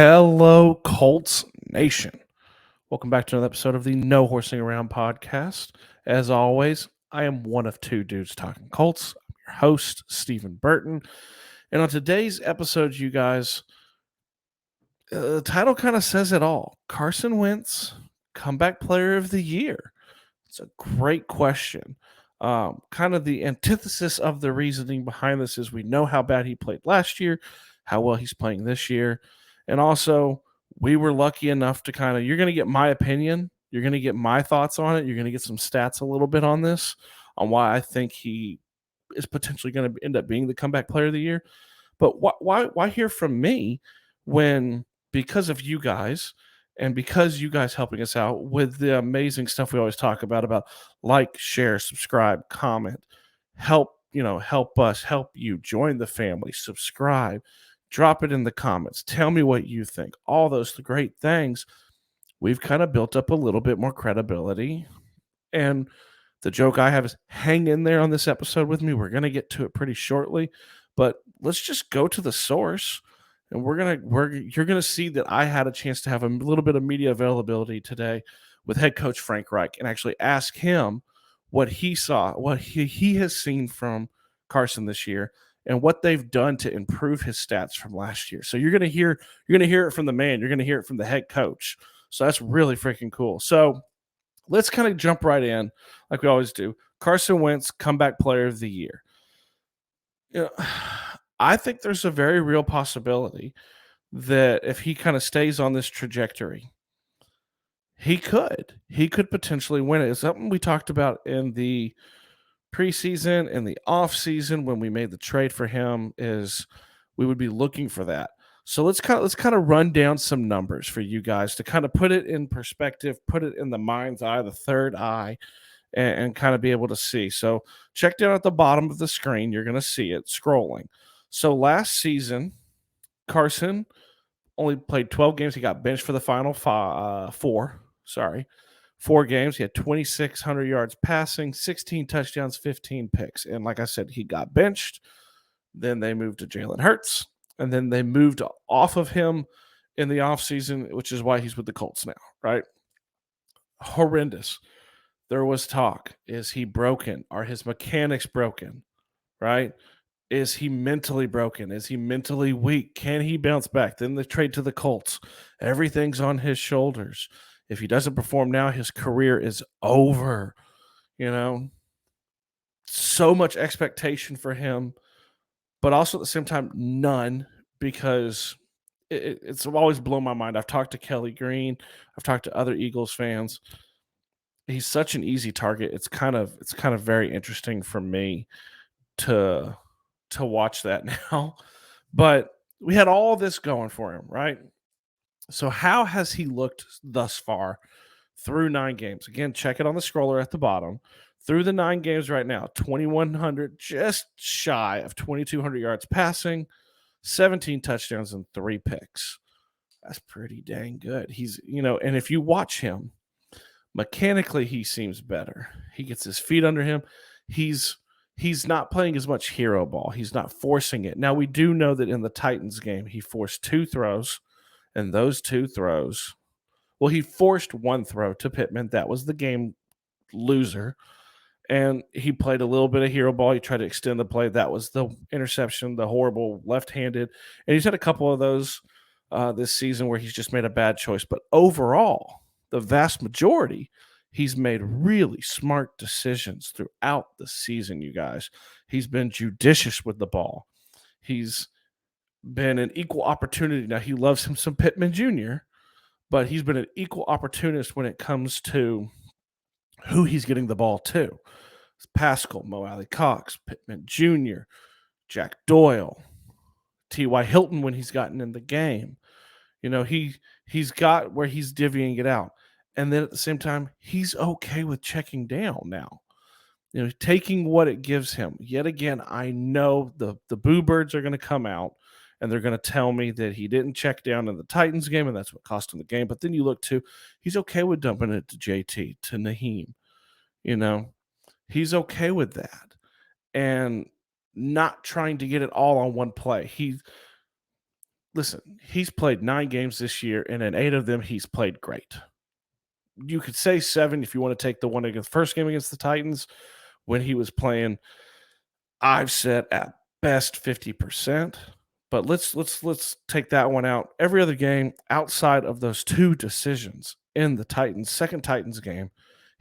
Hello, Colts Nation. Welcome back to another episode of the No Horsing Around podcast. As always, I am one of two dudes talking Colts. I'm your host, Stephen Burton. And on today's episode, you guys, the title kind of says it all. Carson Wentz, Comeback Player of the Year. It's a great question. Kind of the antithesis of the reasoning behind this is we know how bad he played last year, how well he's playing this year. And also, we were lucky enough to you're going to get my opinion. You're going to get my thoughts on it. You're going to get some stats a little bit on this, on why I think he is potentially going to end up being the comeback player of the year. But why hear from me when, because of you guys, and because you guys helping us out with the amazing stuff we always talk about like, share, subscribe, comment, help us, help you, join the family, subscribe, drop it in the comments, tell me what you think, all those great things. We've kind of built up a little bit more credibility. And the joke I have is hang in there on this episode with me. We're going to get to it pretty shortly, but let's just go to the source. And you're gonna see that I had a chance to have a little bit of media availability today with head coach Frank Reich and actually ask him what he saw, what he has seen from Carson this year, and what they've done to improve his stats from last year. So you're gonna hear it from the man, you're gonna hear it from the head coach. So that's really freaking cool. So let's kind of jump right in, like we always do. Carson Wentz, Comeback Player of the Year. You know, I think there's a very real possibility that if he kind of stays on this trajectory, he could potentially win it. It's something we talked about in the preseason and the off season when we made the trade for him. Is we would be looking for that. So let's kind of run down some numbers for you guys to kind of put it in perspective, put it in the mind's eye, the third eye, and kind of be able to see. So check down at the bottom of the screen. You're going to see it scrolling. So last season, Carson only played 12 games. He got benched for the final four games. He had 2,600 yards passing, 16 touchdowns, 15 picks. And like I said, he got benched. Then they moved to Jalen Hurts. And then they moved off of him in the offseason, which is why he's with the Colts now, right? Horrendous. There was talk. Is he broken? Are his mechanics broken? Right? Is he mentally broken? Is he mentally weak? Can he bounce back? Then the trade to the Colts. Everything's on his shoulders. If he doesn't perform now, his career is over. So much expectation for him, but also at the same time, none, because it's always blown my mind. I've talked to Kelly Green. I've talked to other Eagles fans. He's such an easy target. It's kind of very interesting for me to watch that now. But we had all this going for him, right? So how has he looked thus far through 9 games? Again, check it on the scroller at the bottom. Through the 9 games right now, 2,100, just shy of 2,200 yards passing, 17 touchdowns and 3 picks. That's pretty dang good. And if you watch him, mechanically he seems better. He gets his feet under him. He's not playing as much hero ball. He's not forcing it. Now, we do know that in the Titans game, he forced 2 throws, and those 2 throws, well, he forced 1 throw to Pittman. That was the game loser. And he played a little bit of hero ball. He tried to extend the play. That was the interception, the horrible left-handed. And he's had a couple of those this season where he's just made a bad choice. But overall, the vast majority, he's made really smart decisions throughout the season, you guys. He's been judicious with the ball. He's been an equal opportunity. Now, he loves him some Pittman Jr., but he's been an equal opportunist when it comes to who he's getting the ball to. It's Pascal, Mo Alley Cox, Pittman Jr., Jack Doyle, T.Y. Hilton when he's gotten in the game. He's got where he's divvying it out. And then at the same time, he's okay with checking down now. Taking what it gives him. Yet again, I know the boo birds are going to come out and they're going to tell me that he didn't check down in the Titans game and that's what cost him the game. But then you look to, he's okay with dumping it to JT, to Naheem. He's okay with that and not trying to get it all on one play. listen, he's played 9 games this year, and in 8 of them, he's played great. You could say 7 if you want to take the one against the first game against the Titans when he was playing, I've said at best 50%. But let's take that one out. Every other game outside of those 2 decisions in the Titans, second Titans game,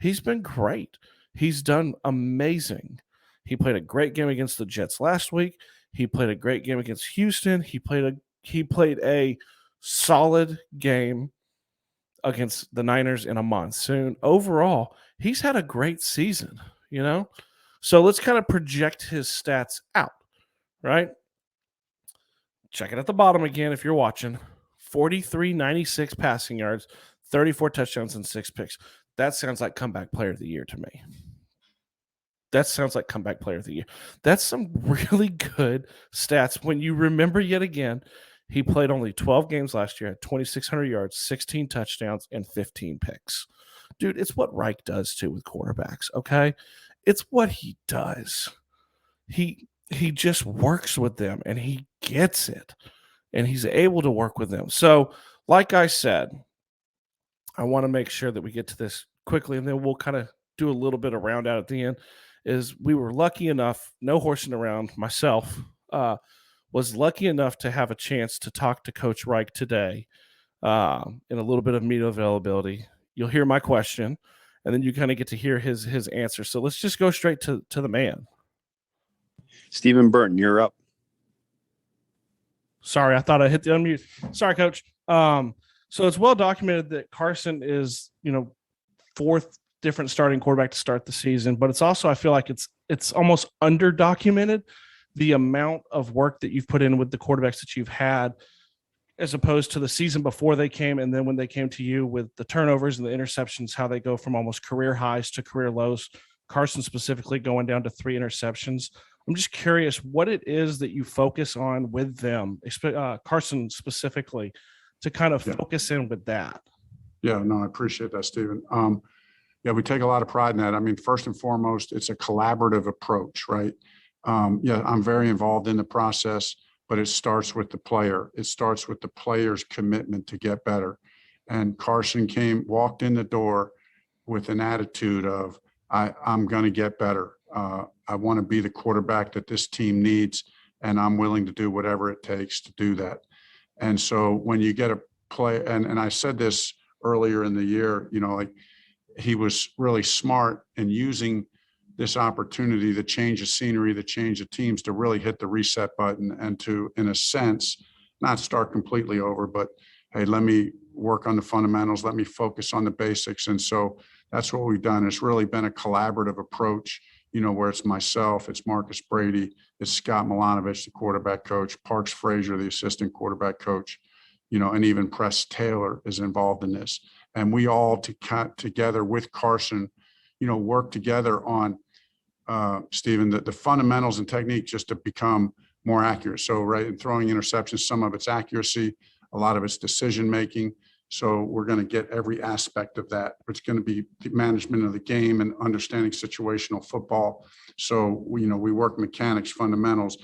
he's been great. He's done amazing. He played a great game against the Jets last week. He played a great game against Houston. He played a solid game against the Niners in a monsoon. Overall, he's had a great season, you know? So let's kind of project his stats out, right? Check it at the bottom again if you're watching. 43.96 passing yards, 34 touchdowns, and 6 picks. That sounds like comeback player of the year to me. That sounds like comeback player of the year. That's some really good stats when you remember yet again, he played only 12 games last year, had 2,600 yards, 16 touchdowns, and 15 picks. Dude, it's what Reich does too with quarterbacks, okay? It's what he does. He just works with them and he gets it. And he's able to work with them. So, like I said, I want to make sure that we get to this quickly, and then we'll kind of do a little bit of round out at the end. Is we were lucky enough, no horsing around, myself, was lucky enough to have a chance to talk to Coach Reich today in a little bit of media availability. You'll hear my question, and then you kind of get to hear his answer. So let's just go straight to the man. Stephen Burton, you're up. Sorry, I thought I hit the unmute. Sorry, Coach. So it's well documented that Carson is, 4th different starting quarterback to start the season, but it's also, I feel like it's almost under documented the amount of work that you've put in with the quarterbacks that you've had, as opposed to the season before they came, and then when they came to you with the turnovers and the interceptions, how they go from almost career highs to career lows. Carson specifically going down to 3 interceptions. I'm just curious what it is that you focus on with them, Carson specifically, to kind of focus in with that. Yeah, no, I appreciate that, Stephen. We take a lot of pride in that. I mean, first and foremost, it's a collaborative approach, right? I'm very involved in the process, but it starts with the player. It starts with the player's commitment to get better. And Carson walked in the door with an attitude of, I'm going to get better. I want to be the quarterback that this team needs, and I'm willing to do whatever it takes to do that. And so when you get a play, and I said this earlier in the year, he was really smart in using this opportunity, the change of scenery, the change of teams, to really hit the reset button and to, in a sense, not start completely over, but hey, let me work on the fundamentals, let me focus on the basics. And so that's what we've done. It's really been a collaborative approach, where it's myself, it's Marcus Brady, it's Scott Milanovich, the quarterback coach, Parks Frazier, the assistant quarterback coach, and even Press Taylor is involved in this. And we all together with Carson, work together on, Stephen, the fundamentals and technique just to become more accurate. So, right, in throwing interceptions, some of it's accuracy, a lot of it's decision-making. So we're going to get every aspect of that. It's going to be the management of the game and understanding situational football. So, we work mechanics, fundamentals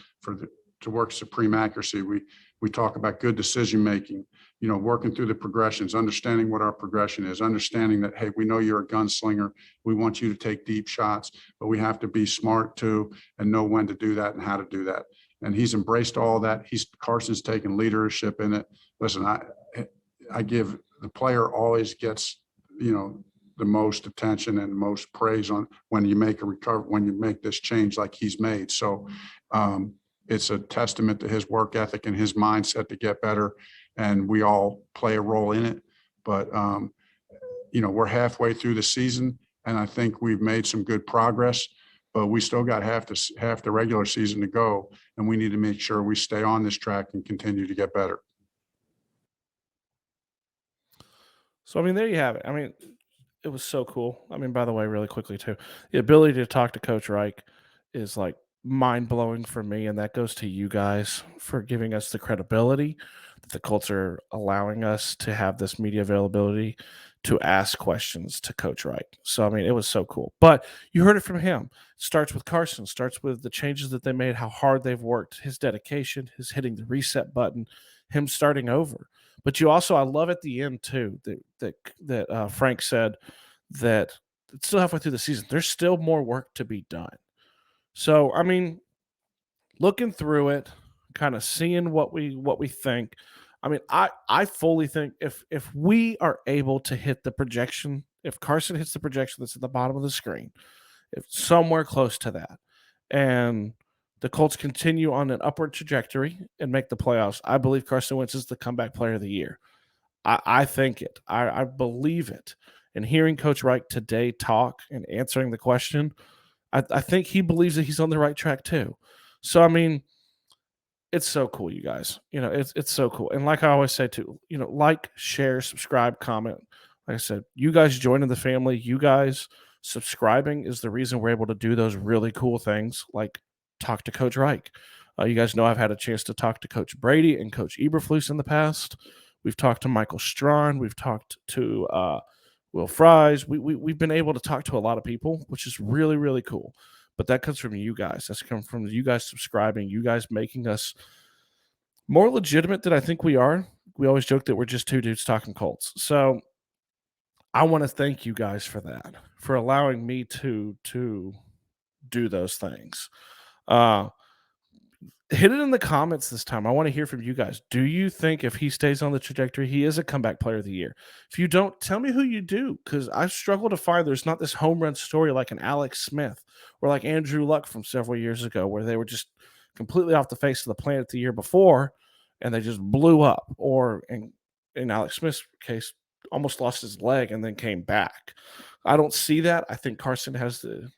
to work supreme accuracy. We talk about good decision-making, working through the progressions, understanding what our progression is, understanding that, hey, we know you're a gunslinger. We want you to take deep shots, but we have to be smart too and know when to do that and how to do that. And he's embraced all that. Carson's taken leadership in it. Listen, I give the player always gets, the most attention and most praise on when you make when you make this change like he's made. So it's a testament to his work ethic and his mindset to get better. And we all play a role in it. But, we're halfway through the season, and I think we've made some good progress, but we still got half the regular season to go. And we need to make sure we stay on this track and continue to get better. So, there you have it. It was so cool. By the way, really quickly too, the ability to talk to Coach Reich is like mind-blowing for me, and that goes to you guys for giving us the credibility that the Colts are allowing us to have this media availability to ask questions to Coach Reich. So, it was so cool. But you heard it from him. It starts with Carson, starts with the changes that they made, how hard they've worked, his dedication, his hitting the reset button, him starting over. But you also, I love at the end too that Frank said that it's still halfway through the season. There's still more work to be done. So I mean, looking through it, kind of seeing what we think. I mean, I fully think if we are able to hit the projection, if Carson hits the projection that's at the bottom of the screen, if somewhere close to that, and the Colts continue on an upward trajectory and make the playoffs, I believe Carson Wentz is the comeback player of the year. I think it. I believe it. And hearing Coach Reich today talk and answering the question, I think he believes that he's on the right track too. So I mean, it's so cool, you guys. It's so cool. And like I always say too, like, share, subscribe, comment. Like I said, you guys joining the family, you guys subscribing is the reason we're able to do those really cool things like talk to Coach Reich. You guys know I've had a chance to talk to Coach Brady and Coach Eberflus in the past. We've talked to Michael Strawn. We've talked to Will Fries. We've been able to talk to a lot of people, which is really, really cool. But that comes from you guys. That's come from you guys subscribing, you guys making us more legitimate than I think we are. We always joke that we're just two dudes talking Colts. So I want to thank you guys for that, for allowing me to do those things. Hit it in the comments this time. I want to hear from you guys. Do you think if he stays on the trajectory, he is a comeback player of the year? If you don't, tell me who you do, because I struggle to find there's not this home run story like an Alex Smith or like Andrew Luck from several years ago where they were just completely off the face of the planet the year before and they just blew up. Or in Alex Smith's case, almost lost his leg and then came back. I don't see that. I think Carson has the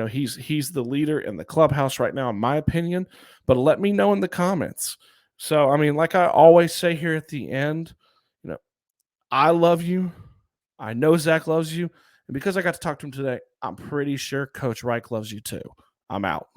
he's the leader in the clubhouse right now, in my opinion, but let me know in the comments. So, I mean, like I always say here at the end, I love you. I know Zach loves you. And because I got to talk to him today, I'm pretty sure Coach Reich loves you too. I'm out.